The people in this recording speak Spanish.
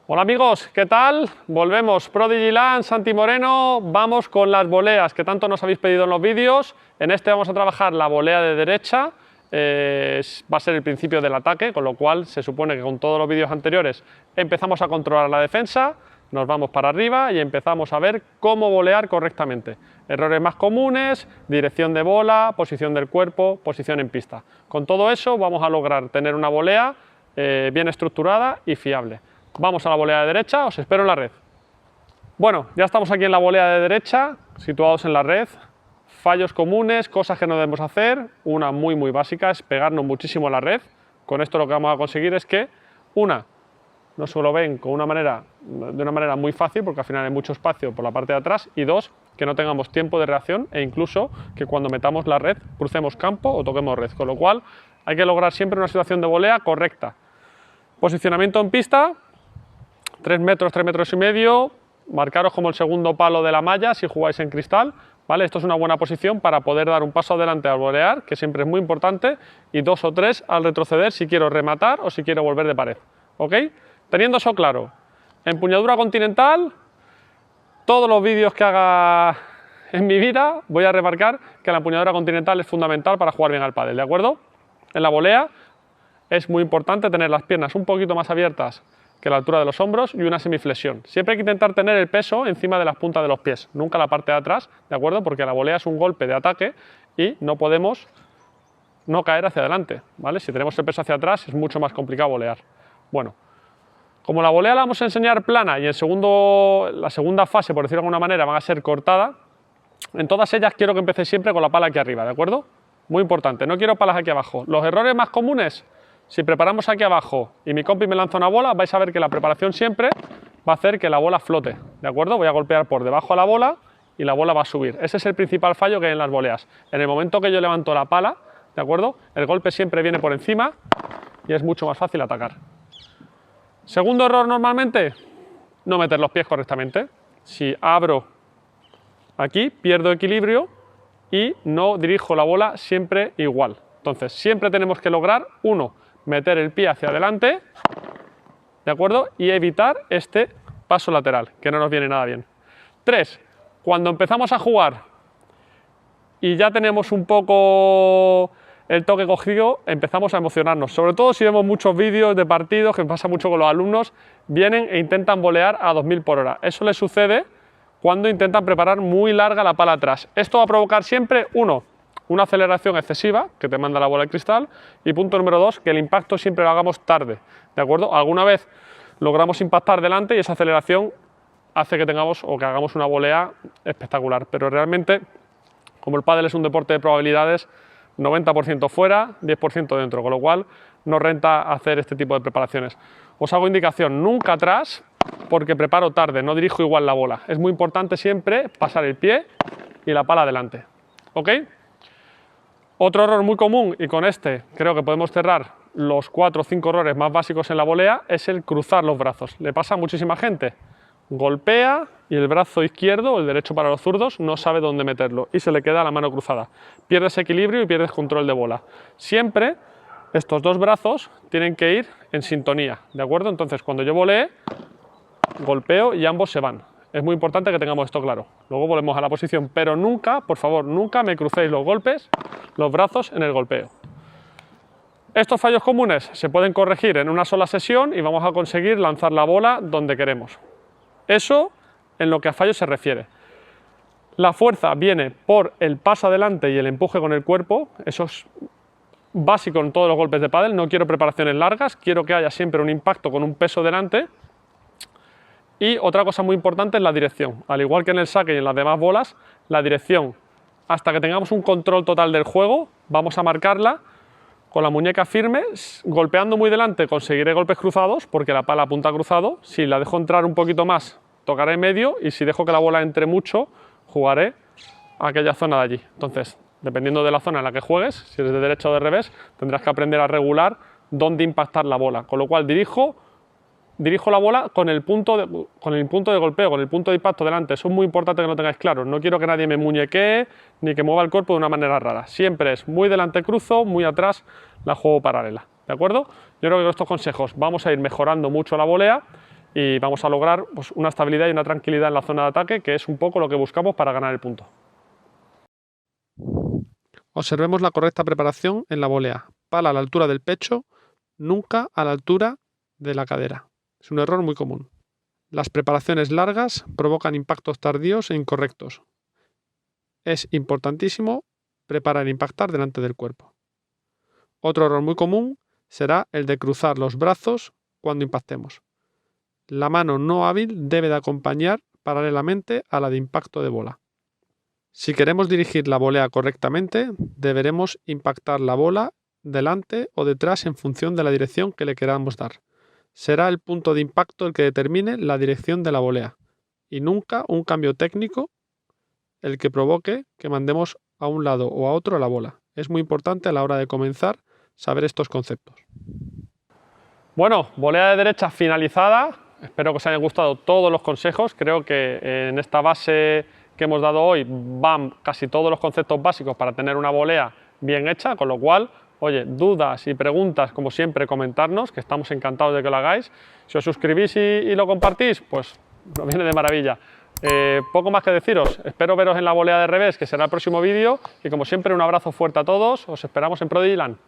Hola amigos, ¿qué tal? Volvemos, Prodigy Land, Santi Moreno, vamos con las voleas que tanto nos habéis pedido en los vídeos. En este vamos a trabajar la volea de derecha, va a ser el principio del ataque, con lo cual se supone que con todos los vídeos anteriores empezamos a controlar la defensa, nos vamos para arriba y empezamos a ver cómo volear correctamente. Errores más comunes, dirección de bola, posición del cuerpo, posición en pista. Con todo eso vamos a lograr tener una volea bien estructurada y fiable. Vamos a la volea de derecha, os espero en la red. Bueno, ya estamos aquí en la volea de derecha, situados en la red. Fallos comunes, cosas que no debemos hacer. Una muy básica es pegarnos muchísimo a la red. Con esto lo que vamos a conseguir es que, no se lo ven de una manera muy fácil, porque al final hay mucho espacio por la parte de atrás. Y dos, que no tengamos tiempo de reacción e incluso que cuando metamos la red crucemos campo o toquemos red. Con lo cual hay que lograr siempre una situación de volea correcta. Posicionamiento en pista. 3 metros, 3 metros y medio, marcaros como el segundo palo de la malla si jugáis en cristal, ¿vale? Esto es una buena posición para poder dar un paso adelante al volear, que siempre es muy importante, y 2 o 3 al retroceder si quiero rematar o si quiero volver de pared, ¿ok? Teniendo eso claro, empuñadura continental, todos los vídeos que haga en mi vida voy a remarcar que la empuñadura continental es fundamental para jugar bien al pádel, ¿de acuerdo? En la volea es muy importante tener las piernas un poquito más abiertas que la altura de los hombros y una semiflexión. Siempre hay que intentar tener el peso encima de las puntas de los pies, nunca la parte de atrás, ¿de acuerdo? Porque la volea es un golpe de ataque y no podemos no caer hacia adelante, ¿vale? Si tenemos el peso hacia atrás es mucho más complicado volear. Bueno, como la volea la vamos a enseñar plana y la segunda fase, por decirlo de alguna manera, va a ser cortada, en todas ellas quiero que empecéis siempre con la pala aquí arriba, ¿de acuerdo? Muy importante, no quiero palas aquí abajo. Los errores más comunes: si preparamos aquí abajo y mi compi me lanza una bola, vais a ver que la preparación siempre va a hacer que la bola flote, ¿de acuerdo? Voy a golpear por debajo a la bola y la bola va a subir. Ese es el principal fallo que hay en las voleas. En el momento que yo levanto la pala, ¿de acuerdo? El golpe siempre viene por encima y es mucho más fácil atacar. Segundo error normalmente, no meter los pies correctamente. Si abro aquí, pierdo equilibrio y no dirijo la bola siempre igual. Entonces, siempre tenemos que lograr, meter el pie hacia adelante, ¿de acuerdo? Y evitar este paso lateral, que no nos viene nada bien. 3. Cuando empezamos a jugar y ya tenemos un poco el toque cogido, empezamos a emocionarnos. Sobre todo si vemos muchos vídeos de partidos, que pasa mucho con los alumnos, vienen e intentan volear a 2000 por hora. Eso les sucede cuando intentan preparar muy larga la pala atrás. Esto va a provocar siempre, una aceleración excesiva, que te manda la bola de cristal, y punto número 2, que el impacto siempre lo hagamos tarde, ¿de acuerdo? Alguna vez logramos impactar delante y esa aceleración hace que tengamos o que hagamos una volea espectacular, pero realmente, como el pádel es un deporte de probabilidades, 90% fuera, 10% dentro, con lo cual no renta hacer este tipo de preparaciones. Os hago indicación, nunca atrás, porque preparo tarde, no dirijo igual la bola. Es muy importante siempre pasar el pie y la pala adelante, ¿ok? Otro error muy común, y con este creo que podemos cerrar los 4 o 5 errores más básicos en la volea, es el cruzar los brazos. Le pasa a muchísima gente. Golpea y el brazo izquierdo, el derecho para los zurdos, no sabe dónde meterlo y se le queda la mano cruzada. Pierdes equilibrio y pierdes control de bola. Siempre estos dos brazos tienen que ir en sintonía, ¿de acuerdo? Entonces, cuando yo volee, golpeo y ambos se van. Es muy importante que tengamos esto claro. Luego volvemos a la posición, pero nunca, por favor, nunca me crucéis los brazos en el golpeo. Estos fallos comunes se pueden corregir en una sola sesión y vamos a conseguir lanzar la bola donde queremos. Eso en lo que a fallos se refiere. La fuerza viene por el paso adelante y el empuje con el cuerpo. Eso es básico en todos los golpes de pádel. No quiero preparaciones largas, quiero que haya siempre un impacto con un peso delante. Y otra cosa muy importante es la dirección. Al igual que en el saque y en las demás bolas, la dirección, hasta que tengamos un control total del juego, vamos a marcarla con la muñeca firme. Golpeando muy delante conseguiré golpes cruzados, porque la pala apunta cruzado. Si la dejo entrar un poquito más, tocaré medio, y si dejo que la bola entre mucho, jugaré a aquella zona de allí. Entonces, dependiendo de la zona en la que juegues, si eres de derecha o de revés, tendrás que aprender a regular dónde impactar la bola. Con lo cual dirijo la bola con el punto de golpeo, con el punto de impacto delante. Eso es muy importante que lo tengáis claro. No quiero que nadie me muñequee ni que mueva el cuerpo de una manera rara. Siempre es muy delante cruzo, muy atrás la juego paralela, ¿de acuerdo? Yo creo que con estos consejos vamos a ir mejorando mucho la volea y vamos a lograr pues, una estabilidad y una tranquilidad en la zona de ataque, que es un poco lo que buscamos para ganar el punto. Observemos la correcta preparación en la volea. Pala a la altura del pecho, nunca a la altura de la cadera. Es un error muy común. Las preparaciones largas provocan impactos tardíos e incorrectos. Es importantísimo preparar e impactar delante del cuerpo. Otro error muy común será el de cruzar los brazos cuando impactemos. La mano no hábil debe de acompañar paralelamente a la de impacto de bola. Si queremos dirigir la volea correctamente, deberemos impactar la bola delante o detrás en función de la dirección que le queramos dar. Será el punto de impacto el que determine la dirección de la volea y nunca un cambio técnico el que provoque que mandemos a un lado o a otro la bola. Es muy importante a la hora de comenzar saber estos conceptos. Bueno, volea de derecha finalizada. Espero que os hayan gustado todos los consejos. Creo que en esta base que hemos dado hoy van casi todos los conceptos básicos para tener una volea bien hecha, con lo cual, oye, dudas y preguntas, como siempre, comentarnos, que estamos encantados de que lo hagáis. Si os suscribís y lo compartís, pues nos viene de maravilla. Poco más que deciros, espero veros en la volea de revés, que será el próximo vídeo, y como siempre un abrazo fuerte a todos, os esperamos en Prodigy Land.